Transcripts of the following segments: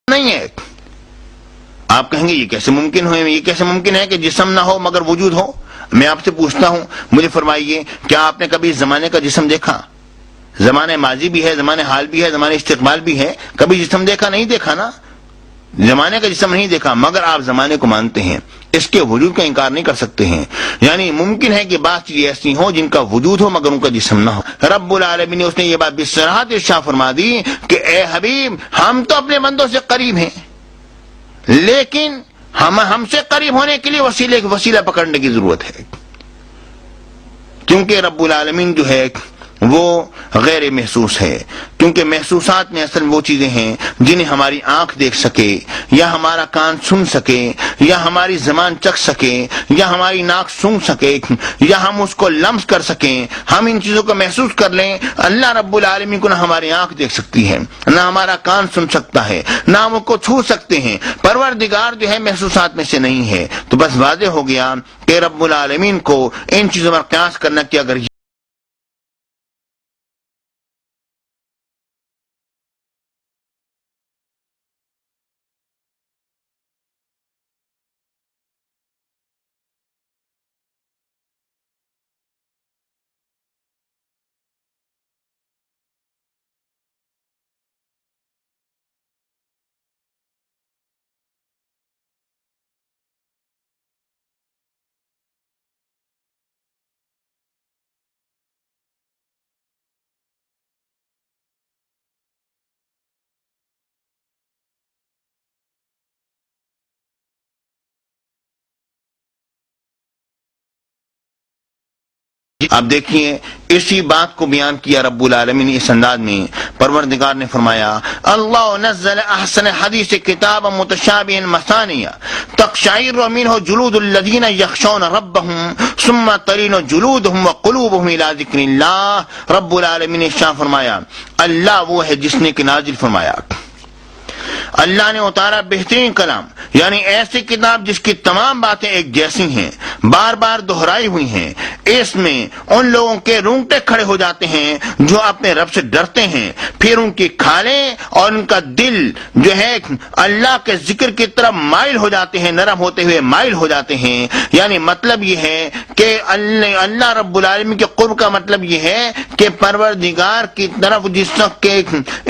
نہیں ہے. آپ کہیں گے یہ کیسے ممکن ہے کہ جسم نہ ہو مگر وجود ہو؟ میں آپ سے پوچھتا ہوں، مجھے فرمائیے، کیا آپ نے کبھی زمانے کا جسم دیکھا؟ زمانے ماضی بھی ہے، زمانے حال بھی ہے، زمانے استقبال بھی ہے. کبھی جسم دیکھا؟ نہیں دیکھا نا. زمانے کا جسم نہیں دیکھا، مگر آپ زمانے کو مانتے ہیں، اس کے وجود کا انکار نہیں کر سکتے ہیں. یعنی ممکن ہے کہ بعض چیزیں ایسی ہوں جن کا وجود ہو مگر ان کا جسم نہ ہو. رب العالمین نے اس نے یہ بات بصراحت ارشاد فرما دی کہ اے حبیب، ہم تو اپنے بندوں سے قریب ہیں، لیکن ہم سے قریب ہونے کے لیے وسیلہ پکڑنے کی ضرورت ہے. کیونکہ رب العالمین جو ہے وہ غیر محسوس ہے. کیونکہ محسوسات میں اصل وہ چیزیں ہیں جنہیں ہماری آنکھ دیکھ سکے، یا ہمارا کان سن سکے، یا ہماری زبان چکھ سکے، یا ہماری ناک سونگھ سکے، یا ہم اس کو لمس کر سکیں، ہم ان چیزوں کو محسوس کر لیں. اللہ رب العالمین کو نہ ہماری آنکھ دیکھ سکتی ہے، نہ ہمارا کان سن سکتا ہے، نہ ہم اس کو چھو سکتے ہیں. پروردگار جو ہے محسوسات میں سے نہیں ہے. تو بس واضح ہو گیا کہ رب العالمین کو ان چیزوں پر قیاس کرنا کہ اگر اب دیکھیے اسی بات کو بیان کیا رب العالمین نے اس انداز میں. پروردگار نے فرمایا اللہ نزل احسن حدیث کتابا متشابہا مثانیہ تقشعر منہ جلود الذین یخشون ربهم ثم تلین جلودهم وقلوبهم الى ذکر اللہ. رب العالمین نے ارشاد فرمایا اللہ وہ ہے جس نے کہ نازل فرمایا، اللہ نے اتارا بہترین کلام، یعنی ایسی کتاب جس کی تمام باتیں ایک جیسی ہیں، بار بار دہرائی ہوئی ہیں. اس میں ان لوگوں کے رونگٹے کھڑے ہو جاتے ہیں جو اپنے رب سے ڈرتے ہیں، پھر ان کی کھالیں اور ان کا دل جو ہے اللہ کے ذکر کی طرف مائل ہو جاتے ہیں، نرم ہوتے ہوئے مائل ہو جاتے ہیں. یعنی مطلب یہ ہے کہ اللہ رب العالمین کے قرب کا مطلب یہ ہے کہ پروردگار کی طرف جس وقت کے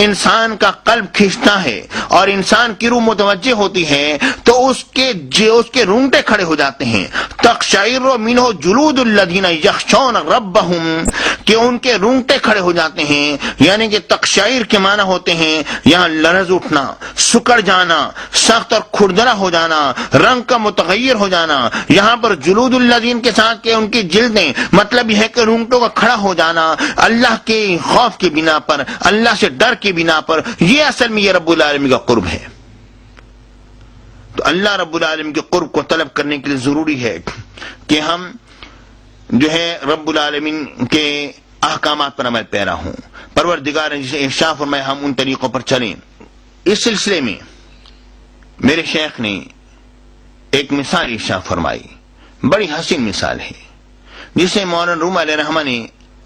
انسان کا قلب کھنچتا ہے اور انسان کی روح متوجہ ہوتی ہے تو اس کے رونگٹے کھڑے ہو جاتے ہیں. تقشعر منہ جلود الذین یخشون ربهم، کہ ان کے رونگٹے کھڑے ہو جاتے ہیں. یعنی کہ تقشعر کے معنی ہوتے ہیں یہاں لرز اٹھنا، سکڑ جانا، سخت اور کھردرا ہو جانا، رنگ کا متغیر ہو جانا. یہاں پر جلود الذین کے ساتھ کہ ان کی جلدیں، مطلب یہ ہے کہ رونگٹوں کا کھڑا ہو جانا اللہ کے خوف کی بنا پر، اللہ سے ڈر کی بنا پر. یہ اصل میں یہ رب العالمین کا قرب ہے. تو اللہ رب العالمین کے قرب کو طلب کرنے کے لیے ضروری ہے کہ ہم جو ہے رب العالمین کے احکامات پر عمل پیرا ہوں. پروردگار نے جسے ارشاد فرمایا ہم ان طریقوں پر چلیں. اس سلسلے میں میرے شیخ نے ایک مثال ارشاد فرمائی، بڑی حسین مثال ہے، جسے مولانا روم علیہ رحمہ نے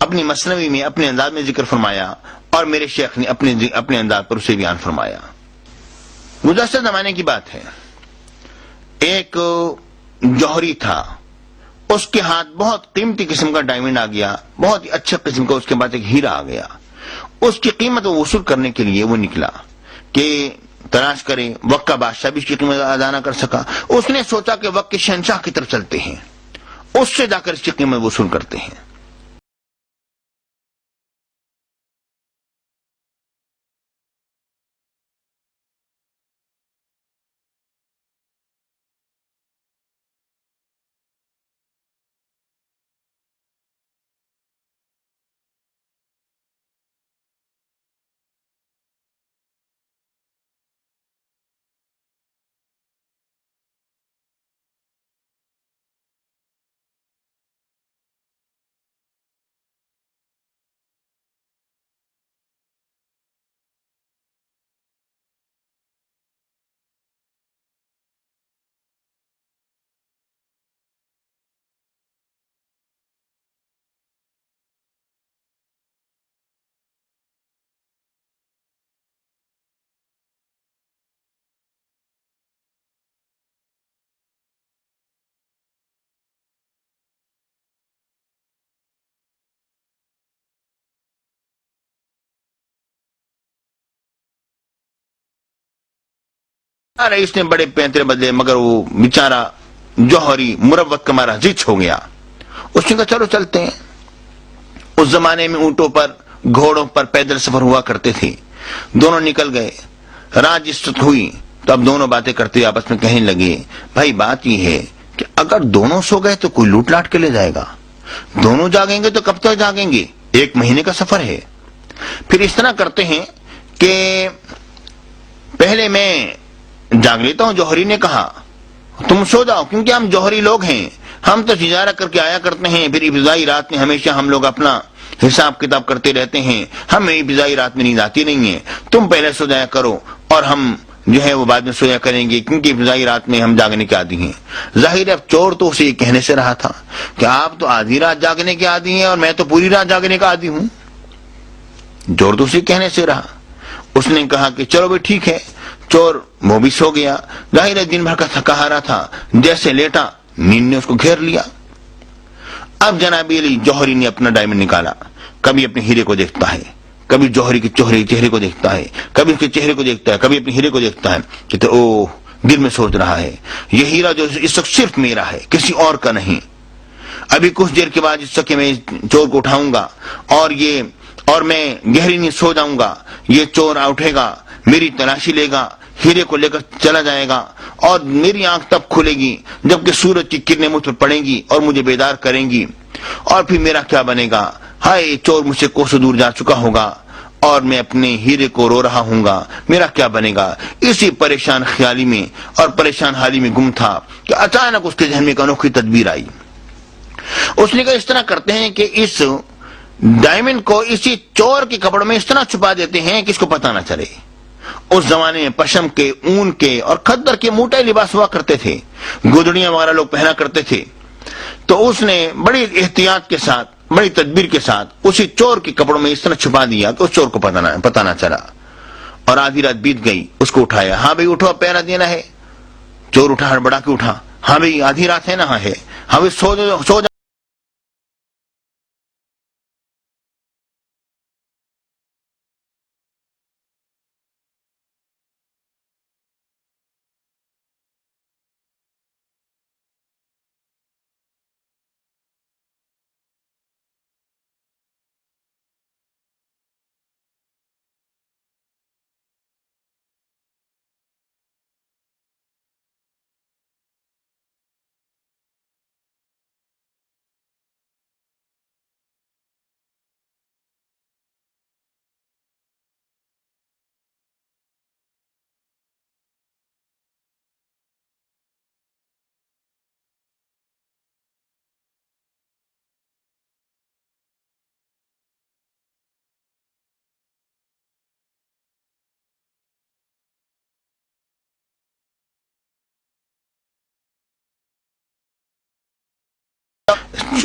اپنی مثنوی میں اپنے انداز میں ذکر فرمایا اور میرے شیخ نے اپنے انداز پر اسے بیان فرمایا. گزشتہ زمانے کی بات ہے، ایک جوہری تھا، اس کے ہاتھ بہت قیمتی قسم کا ڈائمنڈ آ گیا، بہت ہی اچھا قسم کا، اس کے بعد ایک ہیرا آ گیا. اس کی قیمت وصول کرنے کے لیے وہ نکلا کہ تلاش کرے. وقت کا بادشاہ بھی اس کی قیمت ادا نہ کر سکا. اس نے سوچا کہ وقت کے شہنشاہ کی طرف چلتے ہیں، اس سے جا کر اس کی قیمت وصول کرتے ہیں. رئیس نے بڑے پینترے بدلے مگر وہ بیچارہ جوہری مروت کا مارا زچ ہو گیا. اس نے کہا چلو چلتے ہیں. اس زمانے میں اونٹوں پر گھوڑوں پر پیدل سفر ہوا کرتے تھے. دونوں نکل گئے. رات جس وقت ہوئی تو اب دونوں باتیں کرتے آپس میں کہنے لگے بھائی بات یہ ہے کہ اگر دونوں سو گئے تو کوئی لوٹ لاٹ کے لے جائے گا, دونوں جاگیں گے تو کب تک جاگیں گے, 1 مہینے کا سفر ہے. پھر اس طرح کرتے ہیں کہ پہلے میں جاگ لیتا ہوں. جوہری نے کہا تم سو جاؤ کیونکہ ہم جوہری لوگ ہیں, ہم تو تجارت کر کے آیا کرتے ہیں, پھر ابتدائی رات میں ہمیشہ ہم لوگ اپنا حساب کتاب کرتے رہتے ہیں, ہمیں ابتدائی رات میں نیند آتی نہیں ہے, تم پہلے سو جایا کرو اور ہم جو ہے وہ بعد میں سویا کریں گے کیونکہ ابتدائی رات میں ہم جاگنے کے عادی ہیں. ظاہر ہے اب چور تو اسے یہ کہنے سے رہا تھا کہ آپ تو آدھی رات جاگنے کے عادی ہیں اور میں تو پوری رات جاگنے کا عادی ہوں. چور تو اسے کہنے سے رہا. اس نے کہا کہ چلو بھائی ٹھیک ہے. چور وہ بھی سو گیا. ظاہر ہے دن بھر کا تھکا ہارا تھا, جیسے لیٹا نیند نے اس کو گھیر لیا. اب جناب علی جوہری نے اپنا ڈائمنڈ نکالا. کبھی اپنے ہیرے کو دیکھتا ہے, کبھی جوہری کے چہرے کو دیکھتا ہے, کبھی اس کے چہرے کو دیکھتا ہے, کبھی اپنے ہیرے کو دیکھتا ہے کہ تو او دل میں سوچ رہا ہے یہ ہیرا جو اس وقت صرف میرا ہے, کسی اور کا نہیں. ابھی کچھ دیر کے بعد اس وقت میں چور کو اٹھاؤں گا اور میں گہری نیند سو جاؤں گا, یہ چور اٹھے گا, میری تلاشی لے گا, ہیرے کو لے کر چلا جائے گا اور میری آنکھ تب کھلے گی جبکہ سورج کی کرنیں مجھ پر پڑیں گی اور مجھے بیدار کریں گی, اور پھر میرا کیا بنے گا. ہائے چور مجھ سے کوسوں دور جا چکا ہوگا اور میں اپنے ہیرے کو رو رہا ہوں گا, میرا کیا بنے گا. اسی پریشان خیالی میں اور پریشان حالی میں گم تھا کہ اچانک اس کے ذہن میں ایک انوکھی تدبیر آئی. اس نے کہا اس طرح کرتے ہیں کہ اس ڈائمنڈ کو اسی چور کے کپڑوں میں اس طرح چھپا دیتے ہیں کہ اس کو پتہ نہ چلے. اس زمانے میں پشم کے, اون کے اور کھدر کے موٹے لباس ہوا کرتے تھے, گدڑیاں وغیرہ لوگ پہنا کرتے تھے. تو اس نے بڑی احتیاط کے ساتھ, بڑی تدبیر کے ساتھ اسی چور کے کپڑوں میں اس طرح چھپا دیا کہ اس چور کو پتہ نہ چلا. اور آدھی رات بیت گئی. اس کو اٹھایا, ہاں بھائی اٹھو پہرا دینا ہے. چور اٹھا, ہڑبڑا کے اٹھا, ہاں بھائی آدھی رات ہے نا, ہاں ہے, ہاں بھائی سو جا.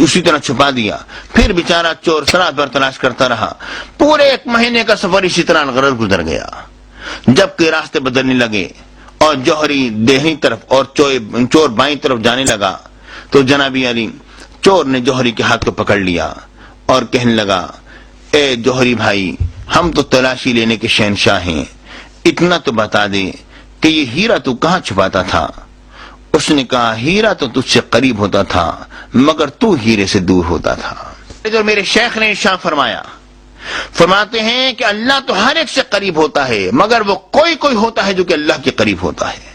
اسی طرح چھپا دیا. پھر بیچارہ چور رات بھر تلاش کرتا رہا. پورے 1 مہینے کا سفر اسی طرح غرض گزر گیا. جب کہ راستے بدلنے لگے اور جوہری دہنی طرف اور چور بائیں طرف جانے لگا تو جناب علی چور نے جوہری کے ہاتھ کو پکڑ لیا اور کہنے لگا اے جوہری بھائی, ہم تو تلاشی لینے کے شہنشاہ ہیں, اتنا تو بتا دے کہ یہ ہیرا تو کہاں چھپاتا تھا. اس نے کہا ہیرا تو تجھ سے قریب ہوتا تھا مگر تو ہیرے سے دور ہوتا تھا. جو میرے شیخ نے ارشاد فرمایا, فرماتے ہیں کہ اللہ تو ہر ایک سے قریب ہوتا ہے مگر وہ کوئی ہوتا ہے جو کہ اللہ کے قریب ہوتا ہے.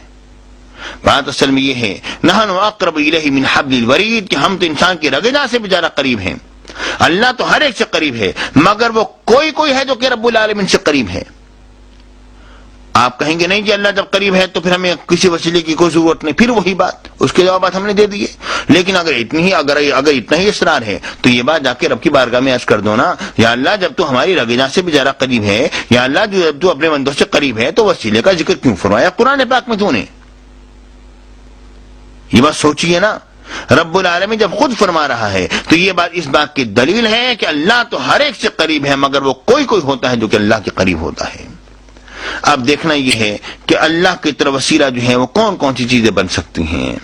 بات اصل میں یہ ہے نحن اقرب الیہ من حبل الورید, کہ ہم تو انسان کی رگنا سے بھی زیادہ قریب ہیں. اللہ تو ہر ایک سے قریب ہے مگر وہ کوئی ہے جو کہ رب العالمین سے قریب ہے. آپ کہیں گے نہیں جی اللہ جب قریب ہے تو پھر ہمیں کسی وسیلے کی کوئی ضرورت نہیں, پھر وہی بات, اس کے جوابات ہم نے دے دیے. لیکن اگر اتنا ہی اصرار ہے تو یہ بات جا کے رب کی بارگاہ میں عرض کر دو نا, یا اللہ جب تو ہماری رگنا سے بھی زیادہ قریب ہے, یا اللہ جب تو اپنے بندوں سے قریب ہے تو وسیلے کا ذکر کیوں فرمایا قرآن پاک میں تو نے. یہ بات سوچیے نا, رب العالمین جب خود فرما رہا ہے تو یہ بات اس بات کی دلیل ہے کہ اللہ تو ہر ایک سے قریب ہے مگر وہ کوئی ہوتا ہے جو کہ اللہ کے قریب ہوتا ہے. اب دیکھنا یہ ہے کہ اللہ کی طرف وسیلہ جو ہے وہ کون سی چیزیں بن سکتی ہیں.